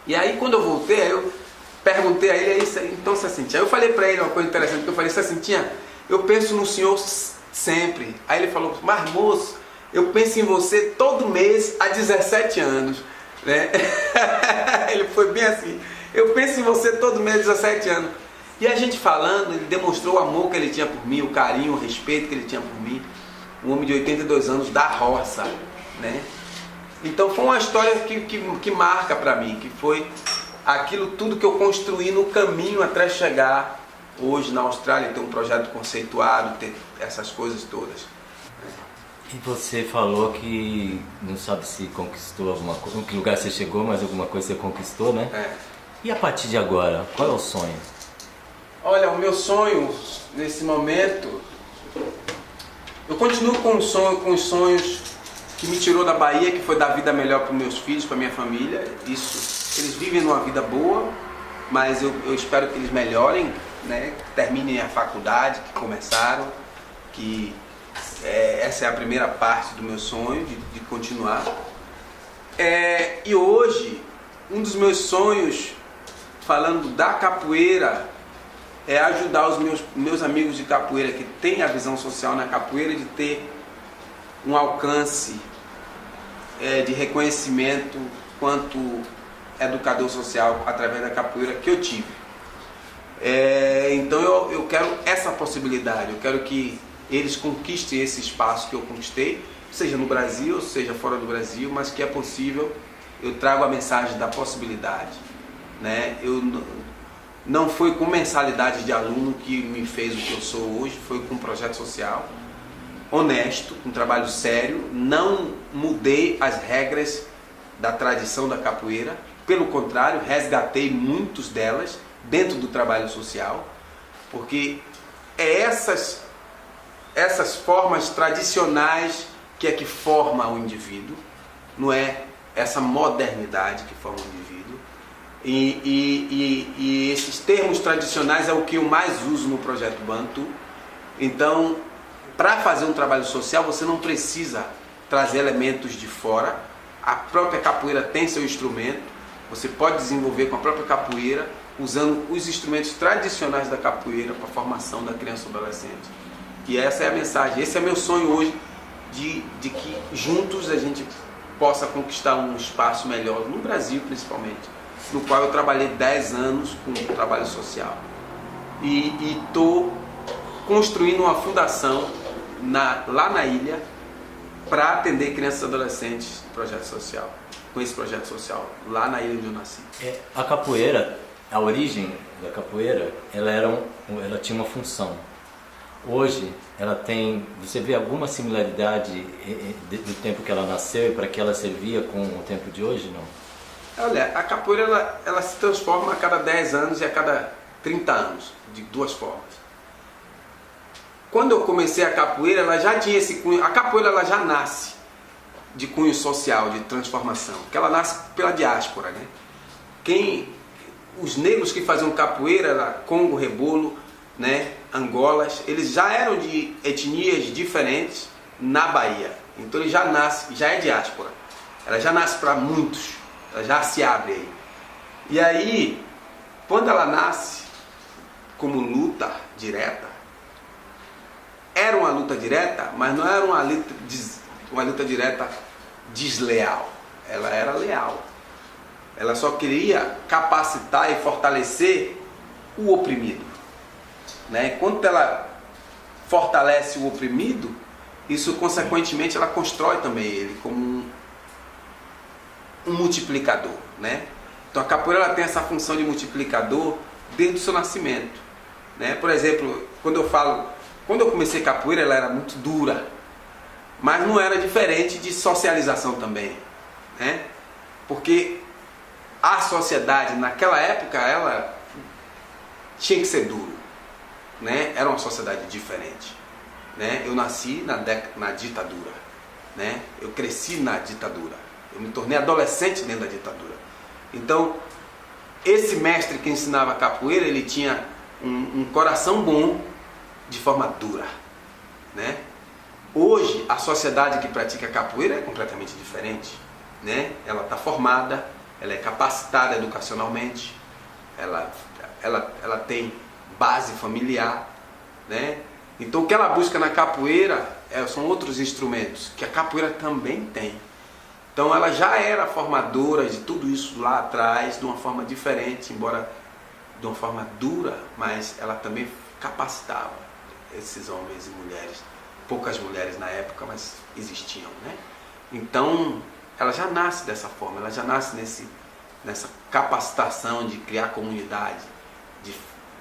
E aí quando eu voltei, eu perguntei a ele, então Cecintinha, eu falei para ele uma coisa interessante, que eu falei, Cecintinha, eu penso no senhor sempre. Aí ele falou, mas moço, eu penso em você todo mês há 17 anos, né? Ele foi bem assim, eu penso em você todo mês há 17 anos. E a gente falando, ele demonstrou o amor que ele tinha por mim, o carinho, o respeito que ele tinha por mim. Um homem de 82 anos da roça, né? Então foi uma história que marca para mim, que foi aquilo tudo que eu construí no caminho até chegar hoje na Austrália, ter um projeto conceituado, ter essas coisas todas. E você falou que não sabe se conquistou alguma coisa, em que lugar você chegou, mas alguma coisa você conquistou, né? É. E a partir de agora, qual é o sonho? Olha, o meu sonho nesse momento, eu continuo com os sonhos que me tirou da Bahia, que foi dar vida melhor para os meus filhos, para minha família. Isso, eles vivem numa vida boa, mas eu espero que eles melhorem, né? Terminem a faculdade que começaram, que essa é a primeira parte do meu sonho de continuar. E hoje, um dos meus sonhos, falando da capoeira, é ajudar os meus amigos de capoeira que têm a visão social na capoeira de ter um alcance de reconhecimento quanto educador social através da capoeira que eu tive. Então eu quero essa possibilidade, eu quero que eles conquistem esse espaço que eu conquistei, seja no Brasil, seja fora do Brasil, mas que é possível. Eu trago a mensagem da possibilidade, né? Não foi com mensalidade de aluno que me fez o que eu sou hoje, foi com um projeto social honesto, um trabalho sério. Não mudei as regras da tradição da capoeira, pelo contrário, resgatei muitas delas dentro do trabalho social, porque é essas formas tradicionais que forma o indivíduo, não é essa modernidade que forma o indivíduo. E esses termos tradicionais é o que eu mais uso no projeto Bantu. Então, para fazer um trabalho social, você não precisa trazer elementos de fora. A própria capoeira tem seu instrumento. Você pode desenvolver com a própria capoeira, usando os instrumentos tradicionais da capoeira para a formação da criança e adolescente. E essa é a mensagem. Esse é meu sonho hoje, de que juntos a gente possa conquistar um espaço melhor, no Brasil principalmente, no qual eu trabalhei 10 anos com o trabalho social. E estou construindo uma fundação lá na ilha para atender crianças e adolescentes com esse projeto social, lá na ilha onde eu nasci. A capoeira, a origem da capoeira, ela tinha uma função. Hoje, você vê alguma similaridade do tempo que ela nasceu e para que ela servia com o tempo de hoje, não? Olha, a capoeira ela se transforma a cada 10 anos e a cada 30 anos, de duas formas. Quando eu comecei a capoeira, ela já tinha esse cunho. A capoeira ela já nasce de cunho social, de transformação, que ela nasce pela diáspora, né? Os negros que faziam capoeira, Congo, Rebolo, né, Angolas, eles já eram de etnias diferentes na Bahia. Então ele já é diáspora. Ela já nasce para muitos. Ela já se abre aí. E aí, quando ela nasce como luta direta, era uma luta direta, mas não era uma luta direta desleal. Ela era leal. Ela só queria capacitar e fortalecer o oprimido, né? Enquanto ela fortalece o oprimido, isso consequentemente ela constrói também ele como um multiplicador, né? Então a capoeira ela tem essa função de multiplicador desde o seu nascimento, né? Por exemplo, quando eu comecei capoeira, ela era muito dura, mas não era diferente de socialização também, né? Porque a sociedade naquela época ela tinha que ser duro, né? Era uma sociedade diferente, né? Eu nasci na ditadura, né? Eu cresci na ditadura. Eu me tornei adolescente dentro da ditadura. Então, esse mestre que ensinava capoeira, ele tinha um coração bom de forma dura, né? Hoje, a sociedade que pratica capoeira é completamente diferente, né? Ela está formada, ela é capacitada educacionalmente, ela tem base familiar, né? Então, o que ela busca na capoeira são outros instrumentos, que a capoeira também tem. Então, ela já era formadora de tudo isso lá atrás, de uma forma diferente, embora de uma forma dura, mas ela também capacitava esses homens e mulheres. Poucas mulheres na época, mas existiam, né? Então, ela já nasce dessa forma, ela já nasce nessa capacitação de criar comunidade, de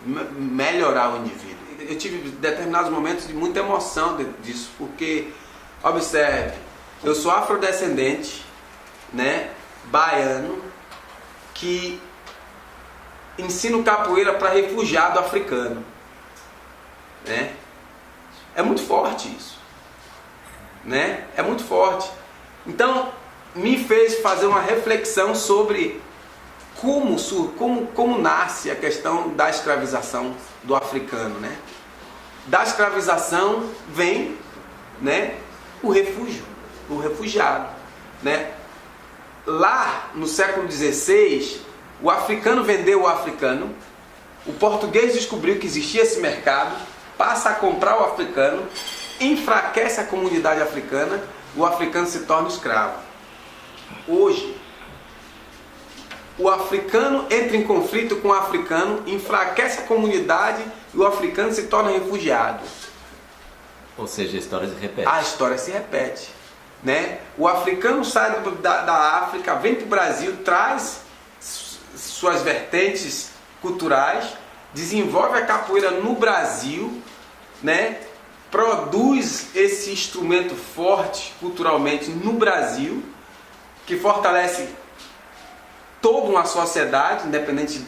melhorar o indivíduo. Eu tive determinados momentos de muita emoção disso, porque, observe, eu sou afrodescendente, né, baiano, que ensino capoeira para refugiado africano, né? É muito forte isso, né? É muito forte. Então, me fez fazer uma reflexão sobre como nasce a questão da escravização do africano, né? Da escravização vem, né, o refúgio, o refugiado, né? Lá no século XVI, o africano vendeu o africano, o português descobriu que existia esse mercado, passa a comprar o africano, enfraquece a comunidade africana, o africano se torna escravo. Hoje, o africano entra em conflito com o africano, enfraquece a comunidade e o africano se torna refugiado. Ou seja, a história se repete. A história se repete, né? O africano sai da África, vem para o Brasil, traz suas vertentes culturais, desenvolve a capoeira no Brasil, né? Produz esse instrumento forte culturalmente no Brasil, que fortalece toda uma sociedade, independente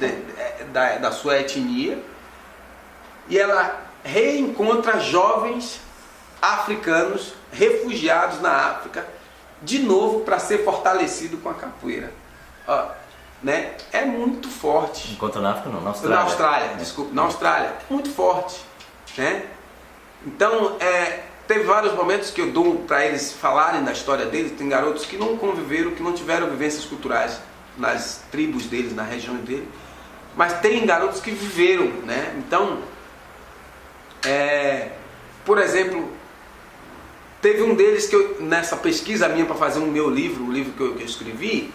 da sua etnia, e ela reencontra jovens africanos refugiados na África, de novo para ser fortalecido com a capoeira. Né? É muito forte. Encontra na África não, na Austrália. Na Austrália, desculpa, na Austrália. É muito forte, né? Então, teve vários momentos que eu dou para eles falarem da história deles. Tem garotos que não conviveram, que não tiveram vivências culturais nas tribos deles, na região dele, mas tem garotos que viveram, né? Então, por exemplo, teve um deles que eu, nessa pesquisa minha para fazer o meu livro, o livro que eu escrevi,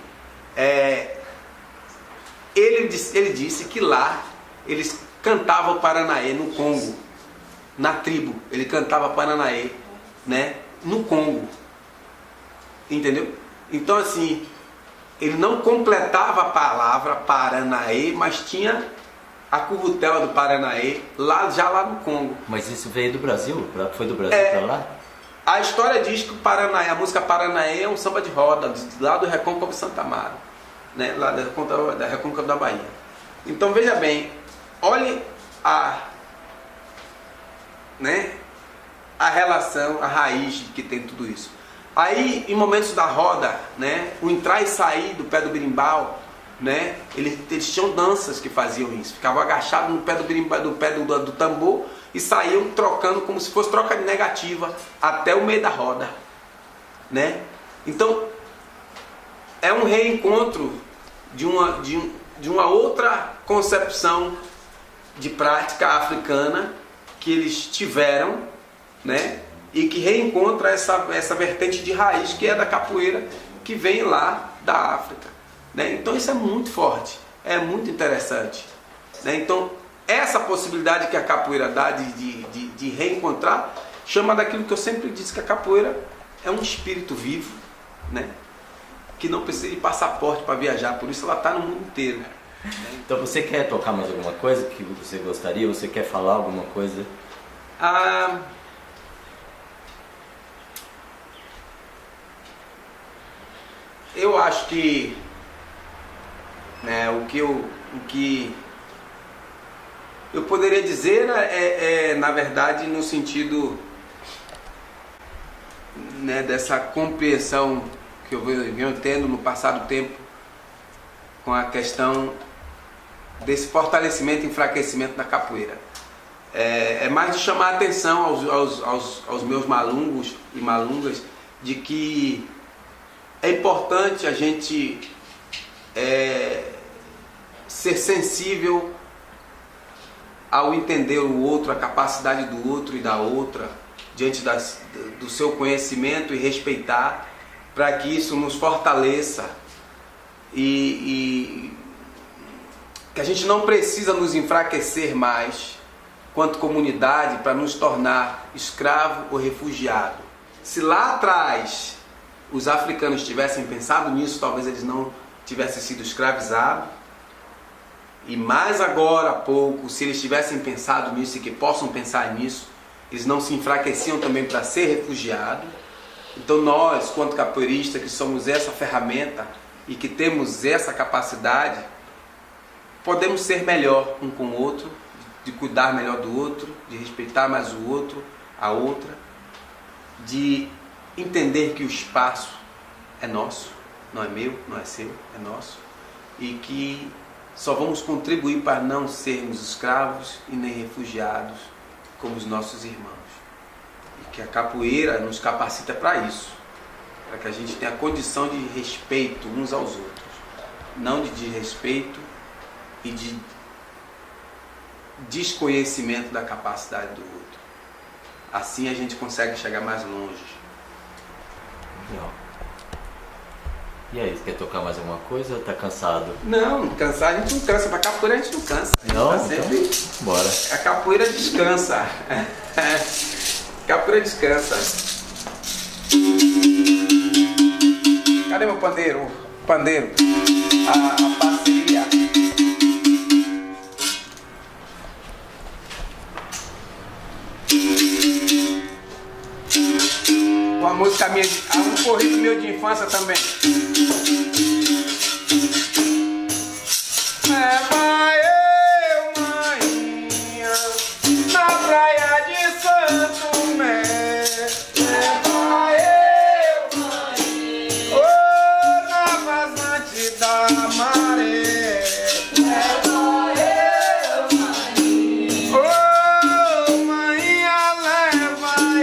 ele disse que lá eles cantavam Paranaê no Congo, na tribo, ele cantava Paranaê, né, no Congo, entendeu? Então, assim, ele não completava a palavra Paranaê, mas tinha a currutela do Paranaê já lá no Congo. Mas isso veio do Brasil? Foi do Brasil para lá? A história diz que o Paranaê, a música Paranaê é um samba de roda, lá do Recôncavo de Santa Amaro, né? Lá da Recôncavo da Bahia. Então veja bem, olhe a relação, a raiz que tem tudo isso. Aí, em momentos da roda, né, o entrar e sair do pé do berimbau, né, eles tinham danças que faziam isso. Ficavam agachados no pé do berimbau, do tambor, e saíam trocando como se fosse troca negativa até o meio da roda, né? Então, é um reencontro de uma outra concepção de prática africana que eles tiveram, né? E que reencontra essa vertente de raiz que é da capoeira, que vem lá da África, né? Então isso é muito forte, é muito interessante, né? Então essa possibilidade que a capoeira dá de reencontrar, chama daquilo que eu sempre disse, que a capoeira é um espírito vivo, né? Que não precisa de passaporte para viajar, por isso ela está no mundo inteiro, né? Então você quer tocar mais alguma coisa que você gostaria? Você quer falar alguma coisa? Eu acho que, né, o que eu poderia dizer na verdade, no sentido, né, dessa compreensão que eu venho tendo no passado tempo com a questão desse fortalecimento e enfraquecimento da capoeira. É mais de chamar a atenção aos meus malungos e malungas de que é importante a gente ser sensível ao entender o outro, a capacidade do outro e da outra, diante do seu conhecimento, e respeitar, para que isso nos fortaleça e que a gente não precisa nos enfraquecer mais quanto comunidade para nos tornar escravo ou refugiado. Se lá atrás os africanos tivessem pensado nisso, talvez eles não tivessem sido escravizados. E mais agora há pouco, se eles tivessem pensado nisso e que possam pensar nisso, eles não se enfraqueciam também para ser refugiados. Então nós, quanto capoeiristas, que somos essa ferramenta e que temos essa capacidade, podemos ser melhor um com o outro, de cuidar melhor do outro, de respeitar mais o outro, a outra, de entender que o espaço é nosso, não é meu, não é seu, é nosso, e que só vamos contribuir para não sermos escravos e nem refugiados como os nossos irmãos. E que a capoeira nos capacita para isso, para que a gente tenha a condição de respeito uns aos outros, não de desrespeito e de desconhecimento da capacidade do outro. Assim a gente consegue chegar mais longe. Legal. E aí, você quer tocar mais alguma coisa ou tá cansado? Não, cansar a gente não cansa, mas capoeira a gente não cansa. A gente não, tá sempre... então, bora. A capoeira descansa. Capoeira descansa. Cadê meu pandeiro? Pandeiro. A parceria. Uma música minha, um corrido meu de infância também. Leva eu, maninha, na praia de Santo Tomé. Leva eu, maninha, oh, na vazante da maré. Leva eu, maninha, oh, maninha, leva eu.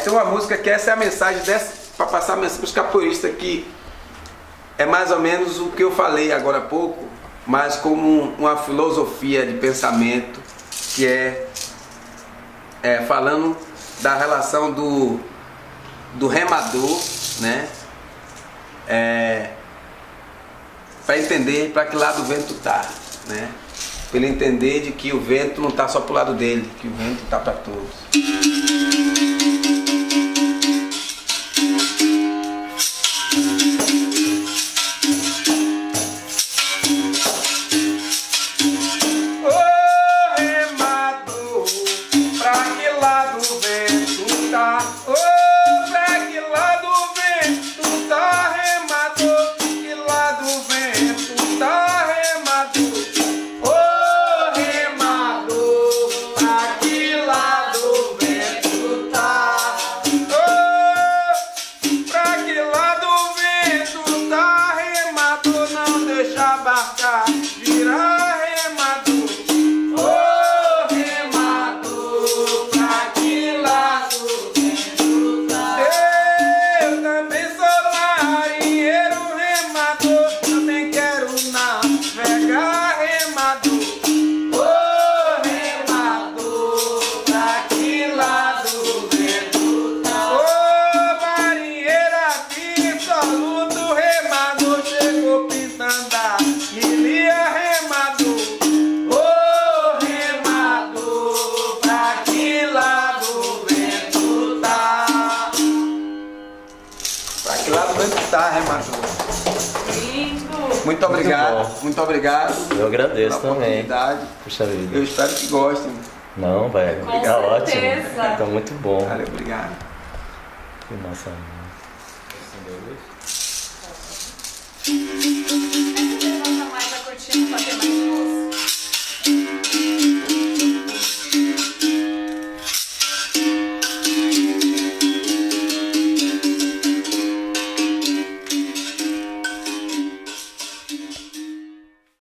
Tem uma música que essa é a mensagem dessa, para passar a mensagem para os capoeiristas, que é mais ou menos o que eu falei agora há pouco, mas como uma filosofia de pensamento, que é falando da relação do remador, né? Para entender para que lado o vento tá, né? Para ele entender de que o vento não está só para o lado dele, que o vento está para todos. Pra que lado o vento tá? Lá do Banco tá, arrematou. Lindo. Muito obrigado, muito obrigado. Eu agradeço pela também. oportunidade. Puxa vida. Eu espero que gostem. Não, vai. Com Tá ótimo. certeza. Tá muito bom. Valeu, obrigado. Que massa. Levanta mais a cortina pra ter mais luz.